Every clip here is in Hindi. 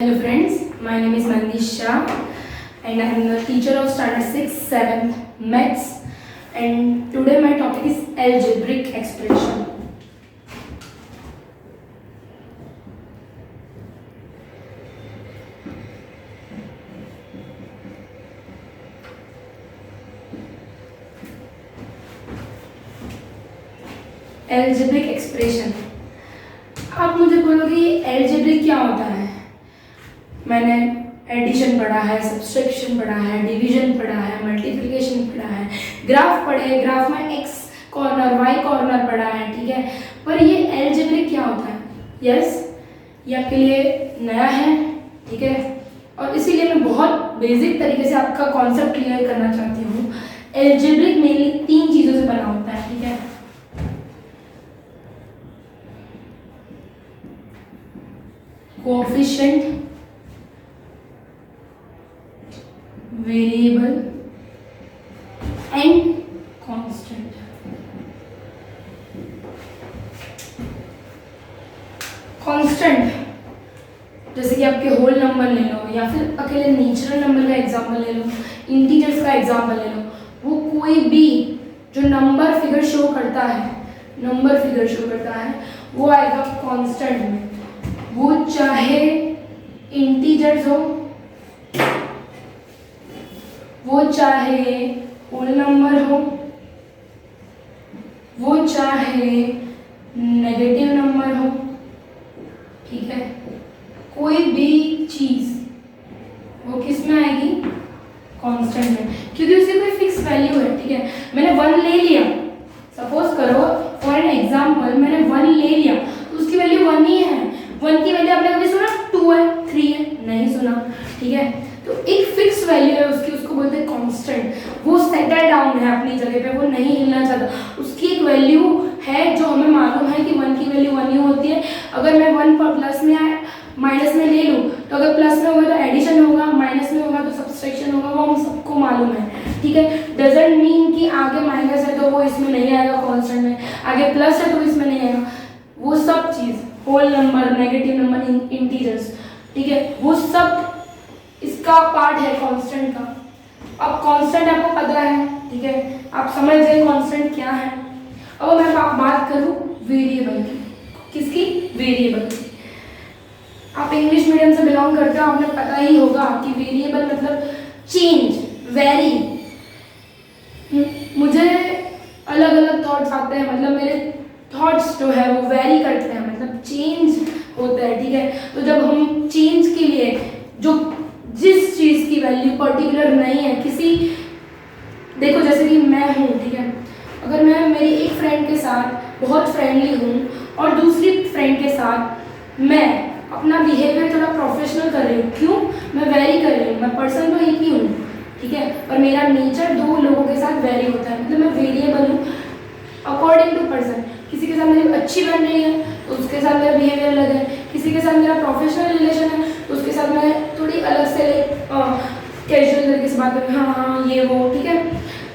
Hello friends, my name is Mandisha and I am the teacher of standard 6th, 7th maths, and today my topic is algebraic expression. Algebraic expression. आप मुझे बोलोगे algebraic क्या होता है? मैंने एडिशन पढ़ा है, सब्सट्रैक्शन पढ़ा है, डिवीजन पढ़ा है, मल्टीप्लिकेशन पढ़ा है, ग्राफ पढ़े, ग्राफ में एक्स कॉर्नर वाई कॉर्नर पढ़ा है, ठीक है। पर ये अलजेब्रिक क्या होता है? यस, ये आपके लिए नया है, ठीक है, और इसीलिए मैं बहुत बेसिक तरीके से आपका कॉन्सेप्ट क्लियर करना चाहती हूँ। अलजेब्रिक मेनली 3 चीज़ों से बना होता है, ठीक है। Coefficient, variable and constant. Constant जैसे कि आपके होल नंबर ले लो या फिर अकेले नेचुरल नंबर का एग्जांपल ले लो, इंटीजर्स का एग्जांपल ले लो, वो कोई भी जो नंबर फिगर शो करता है वो आएगा कांस्टेंट में। वो चाहे इंटीजर्स हो, वो चाहे होल नंबर हो, वो चाहे नेगेटिव नंबर हो, ठीक है, कोई भी चीज वो किस में आएगी? कांस्टेंट में, क्योंकि उसकी कोई फिक्स वैल्यू है, ठीक है। मैंने 1 ले लिया, सपोज करो फॉर एन एग्जांपल मैंने 1 ले लिया तो उसकी वैल्यू 1 ही है। 1 की वैल्यू आपने कभी सुना 2 है, 3 है? नहीं सुना, ठीक है। तो एक फिक्स वैल्यू है उसकी, उसको बोलते हैं कांस्टेंट। वो सेटल डाउन है अपनी जगह पे, वो नहीं हिलना चाहता। उसकी एक वैल्यू है जो हमें मालूम है कि 1 की वैल्यू 1 ही होती है। अगर मैं 1 पर प्लस में या माइनस में ले लूँ तो अगर प्लस में होगा तो एडिशन होगा, माइनस में होगा तो सब्सट्रैक्शन होगा, वो हम सबको मालूम है, ठीक है। डजंट मीन कि आगे माइनस है तो वो इसमें नहीं आएगा कांस्टेंट में, आगे प्लस है तो इसमें नहीं आएगा। वो सब चीज़, whole number, negative number, integers, ठीक है, वो सब इसका पार्ट है कांस्टेंट का। अब कांस्टेंट आपको पता है, ठीक है, आप समझ गए कांस्टेंट क्या है। अब मैं बात करूं वेरिएबल की। किसकी? वेरिएबल की। आप इंग्लिश मीडियम से बिलोंग करते हो, आपने पता ही होगा कि वेरिएबल मतलब चेंज, वेरी। मुझे अलग अलग थॉट्स आते हैं, मतलब मेरे थॉट्स जो है वो वेरी करते हैं, मतलब चेंज होता है, ठीक है। तो जब हम चेंज के लिए जो जिस चीज़ की वैल्यू पर्टिकुलर नहीं है, किसी, देखो जैसे कि मैं हूँ, ठीक है, अगर मैं मेरी एक फ्रेंड के साथ बहुत फ्रेंडली हूँ और दूसरी फ्रेंड के साथ मैं अपना बिहेवियर थोड़ा प्रोफेशनल कर रही हूँ, क्यों? मैं वेरी कर रही हूँ, मैं पर्सन तो एक ही हूँ, ठीक है, पर मेरा नेचर 2 लोगों के साथ वेरी होता है, मतलब मैं वेरिएबल हूँ अकॉर्डिंग टू पर्सन। किसी के साथ मेरी अच्छी बन रही है तो उसके साथ मेरा बिहेवियर अलग है, किसी के साथ मेरा प्रोफेशनल रिलेशन है तो उसके साथ मैं थोड़ी अलग से कैजुअल तरीके से बात करूँ, हाँ हाँ ये वो, ठीक है,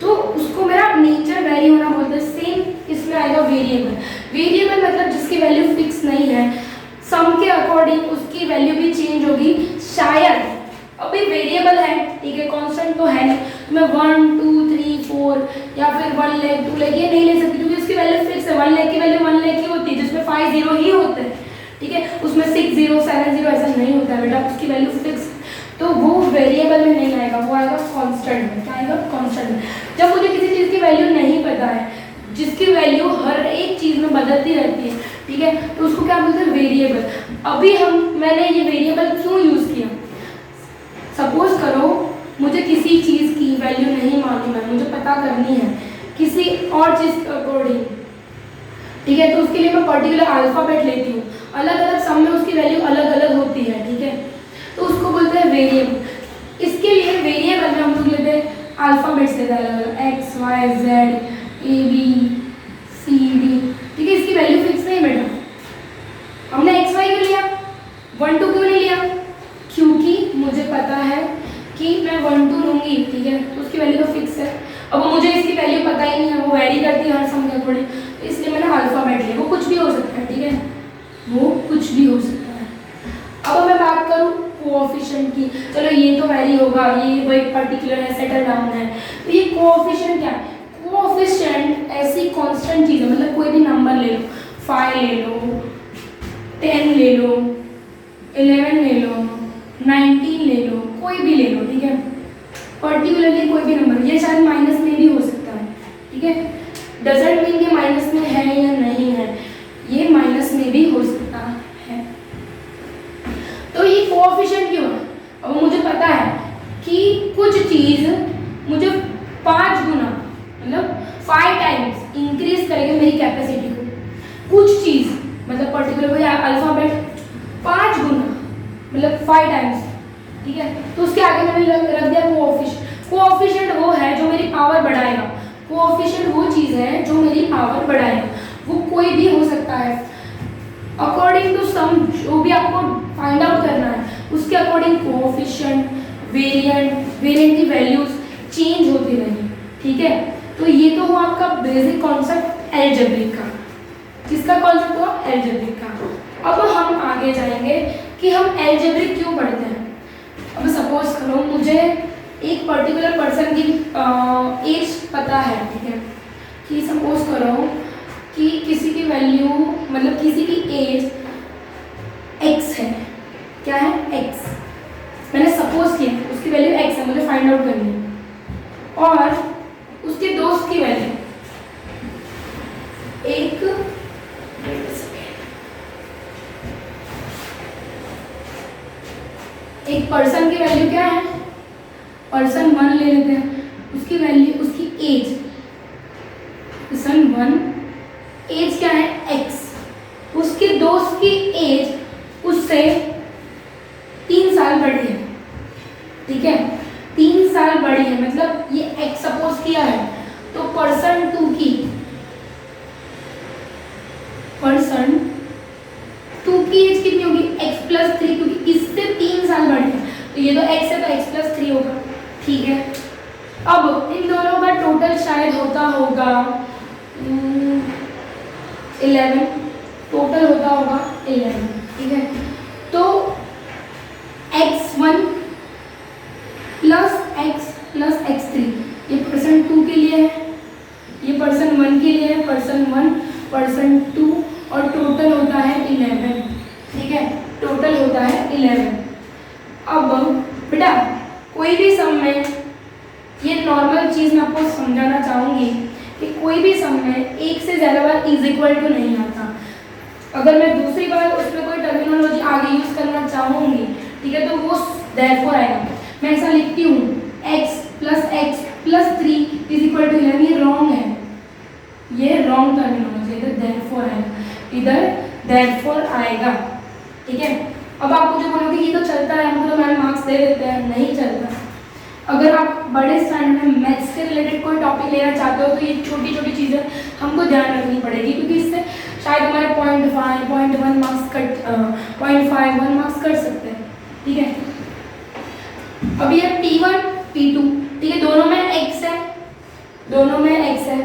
तो उसको मेरा नेचर वेरी होना बोलते हैं। सेम इसमें आएगा वेरिएबल। वेरिएबल मतलब जिसकी वैल्यू फिक्स नहीं है, सम के अकॉर्डिंग उसकी वैल्यू भी चेंज होगी शायद। अभी वेरिएबल है, ठीक है, कांस्टेंट तो है नहीं, तो मैं 1 2 3 4 या फिर 1 लाख 2 लाख ये नहीं ले सकती, क्योंकि उसकी वैल्यू फिक्स है। 1 लाख की वैल्यू 1 लाख ही होती है, जिसमें 5 0 ही होते हैं, ठीक है, उसमें 6 0 7 0 ऐसा नहीं होता है बेटा, उसकी वैल्यू फिक्स, तो वो वेरिएबल में नहीं आएगा, वो आएगा कांस्टेंट में। क्या आएगा? कांस्टेंट में। जब मुझे किसी चीज़ की वैल्यू नहीं पता है, जिसकी वैल्यू हर एक चीज़ में बदलती रहती है, ठीक है, तो उसको क्या बोलते हैं? वेरिएबल। अभी मैंने ये वेरिएबल क्यों यूज़ किया? सपोज करो मुझे किसी चीज़ की वैल्यू नहीं मालूम है, मुझे पता करनी है किसी और चीज़ के अकॉर्डिंग, ठीक है, तो उसके लिए मैं पर्टिकुलर अल्फ़ाबेट लेती हूँ, अलग अलग सम में उसकी वैल्यू अलग अलग होती है, ठीक है, तो उसको बोलते हैं वेरिएबल। इसके लिए वेरिएबल में हम लोग लेते हैं अल्फ़ाबेट्स लेते हैं अलग अलग, X Y Z A B C D, ठीक है। इसकी वैल्यू फिक्स नहीं बेटा, हमने एक्स वाई क्यों लिया, 1 2 क्यों नहीं लिया? क्योंकि मुझे पता है कि मैं 1 2 लूँगी, ठीक है, तो उसकी वैल्यू तो फिक्स है। अब मुझे इसकी वैल्यू पता ही नहीं है, वो वेरी करती है हर सम के अकॉर्डिंग, इसलिए मैंने अल्फ़ाबेट लिया। वो कुछ भी हो सकता है, ठीक है, वो कुछ भी हो सकता है। अब मैं बात करूँ कोएफिशिएंट की, चलो ये तो वैरी होगा, ये वो एक पर्टिकुलर है, सेटल डाउन है। तो ये कोएफिशिएंट क्या है? कोएफिशिएंट ऐसी कांस्टेंट चीज़ है, मतलब कोई भी नंबर ले लो, 5 ले लो, 10 ले लो, 11 ले लो, 19 ले लो, कोई भी ले लो, ठीक है। पर्टिकुलरली कोई भी नंबर, ये शायद माइनस में भी हो सकता है, ठीक है। डजंट मीन कि माइनस में है या नहीं है, ये माइनस में भी हो सकता है। तो ये कोएफिशिएंट क्यों है? अब मुझे पता है कि कुछ चीज़ मुझे 5 गुना मतलब 5 टाइम्स इंक्रीज करेगा मेरी कैपेसिटी को। कुछ चीज़ मतलब पर्टिकुलर कोई अल्फाबेट 5 गुना मतलब 5 टाइम्स, ठीक है। तो उसके आगे मैंने रख दिया कोएफिशिएंट। कोएफिशिएंट वो है जो मेरी पावर बढ़ाएगा। कोएफिशिएंट वो चीज़ है जो मेरी पावर बढ़ाएगा। वो कोई भी हो सकता है अकॉर्डिंग टू सम, जो भी आपको फाइंड आउट करना है उसके अकॉर्डिंग कोएफिशिएंट, वेरिएंट की वैल्यूज चेंज होती रहेंगी, ठीक है। तो ये तो हुआ आपका बेसिक कॉन्सेप्ट अलजेब्रिक का। किसका कॉन्सेप्ट हुआ? अलजेब्रिक का। अब हम आगे जाएंगे कि हम अलजेब्रिक क्यों पढ़ते हैं। अब सपोज करो मुझे एक पर्टिकुलर पर्सन की एज पता है, ठीक है, कि सपोज करो कि किसी की वैल्यू मतलब किसी की एज x है। क्या है? x। मैंने सपोज किया उसकी वैल्यू x है, मुझे फाइंड आउट करनी है। और उसके दोस्त की वैल्यू एक पर्सन की वैल्यू क्या है? पर्सन 1 ले लेते हैं, उसकी वैल्यू उसकी एज पर्सन 1 एज क्या है? x। उसके दोस्त की एज उससे 3 साल बड़ी है, ठीक है। 3 साल बड़ी है मतलब ये x सपोज किया है, तो पर्सन 2 की एज कितनी होगी? x + 3, क्योंकि इससे 3 साल बड़ी है, तो ये तो x है तो x + 3 होगा, ठीक है। अब इन दोनों का टोटल शायद होता होगा 11, टोटल होता होगा 11, ठीक है। तो x1 + x + x3 ये पर्सन 2 के लिए है, ये पर्सन 1 के लिए है, पर्सन 1 पर्सन 2 और टोटल होता है 11, ठीक है। टोटल होता है 11। अब बेटा कोई भी सम में ये नॉर्मल चीज़ मैं आपको समझाना चाहूँगी कि कोई भी सम में एक से ज़्यादा बार = नहीं आता। अगर मैं दूसरी बार उसमें कोई टर्मिनोलॉजी आगे यूज़ करना चाहूँगी, ठीक है, तो वो देयरफॉर आएगा। मैं ऐसा लिखती हूँ x + x + 3 = 11, ये रॉन्ग है, ये रॉन्ग टर्मिनोलॉजी, इधर देयरफॉर आएगा, इधर देयरफॉर आएगा, ठीक है। अब आप मुझे बोलोगे ये तो चलता है, हमको तो मैम मार्क्स दे देते हैं, नहीं चलता। अगर आप बड़े स्टैंडर्ड में मैथ्स से रिलेटेड कोई टॉपिक लेना चाहते हो तो ये छोटी छोटी चीज़ें हमको ध्यान रखनी पड़ेगी, क्योंकि इससे शायद हमारे 0.5 0.1 मार्क्स कट 0.5 1 मार्क्स कट सकते हैं, ठीक है। अब ये P1 P2, ठीक है, दोनों में x है, दोनों में x है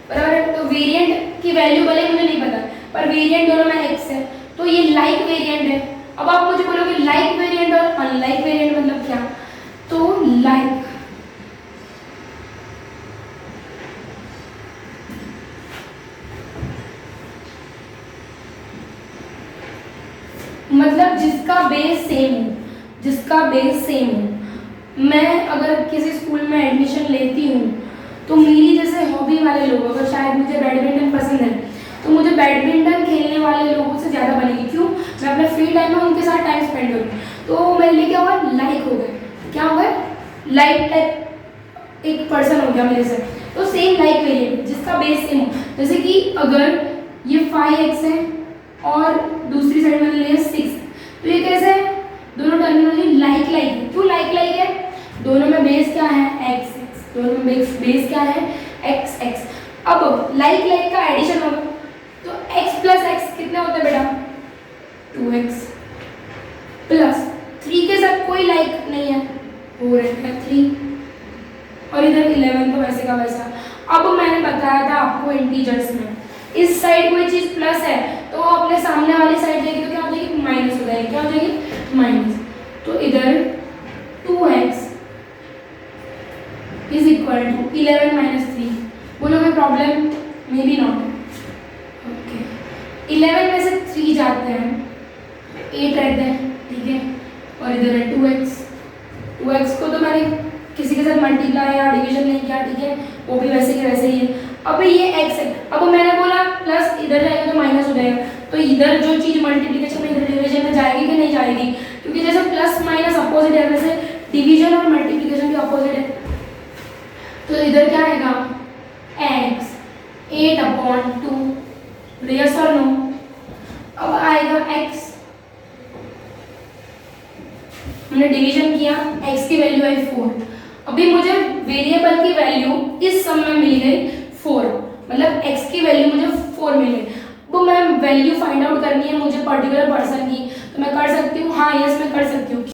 बराबर। तो वेरिएंट की वैल्यू भले मुझे नहीं पता, पर वेरिएंट दोनों में x है, तो ये लाइक वेरिएंट है। अब आप मुझे बोलोगे लाइक वेरिएंट और अनलाइक वेरिएंट मतलब क्या? तो लाइक मतलब जिसका बेस सेम हो, जिसका बेस सेम हो। मैं अगर किसी स्कूल में एडमिशन लेती हूँ तो मेरी जैसे हॉबी वाले लोग, अगर शायद मुझे बैडमिंटन पसंद है तो मुझे बैडमिंटन खेलने वाले लोगों से ज़्यादा बनेगी। क्यों? मैं अपने फ्री टाइम में उनके साथ टाइम स्पेंड करूँ, तो मेरे लिए क्या हुआ? लाइक हो गए। क्या हो गए? लाइक टाइप एक पर्सन हो गया मेरे से। तो सेम लाइक वेरिएंट जिसका बेस सेम हो, जैसे कि अगर ये 5x है और दूसरी साइड में ले 6, तो ये कैसे है? दोनों टर्मिनोलॉजी लाइक है। क्यों लाइक है? दोनों में बेस क्या है? x, दोनों में बेस क्या है? x। अब लाइक का एडिशन होगा, तो x + x कितने होते हैं बेटा? 2x + 3 के साथ कोई लाइक नहीं है, हो रहा है 3 और इधर 11, तो वैसे का वैसा। अब मैंने बताया था आपको इंटीजर्स में इस साइड कोई चीज़ प्लस है तो अपने सामने वाली साइड जाएगी तो क्या हो जाएगी? माइनस हो जाएगी। क्या हो जाएगी? माइनस। तो इधर problem? May be not. Okay, 11 में से 3 जाते हैं, 8 रहते हैं, ठीक है, और इधर है 2x। 2x को तो मैंने किसी के साथ मल्टीप्लाई या डिवीजन नहीं किया, ठीक है, वो भी वैसे के वैसे ही है। अब ये x है, अब मैंने बोला प्लस इधर जाएगा तो माइनस हो जाएगा, तो इधर जो चीज़ मल्टीप्लिकेशन में इधर डिवीजन में जाएगी कि नहीं जाएगी, क्योंकि जैसे प्लस माइनस अपोजिट है वैसे डिवीजन और मल्टीप्लिकेशन भी अपोजिट है। तो इधर क्या आएगा? x 8/2, यस और नो? अब आएगा x, हमने डिवीजन किया, x की वैल्यू आई 4। अभी मुझे वेरिएबल की वैल्यू इस सम में मिल गई 4, मतलब x की वैल्यू मुझे 4 मिल गई। वो मैं वैल्यू फाइंड आउट करनी है मुझे पर्टिकुलर पर्सन की, तो मैं कर सकती हूँ, हाँ यस मैं कर सकती हूँ।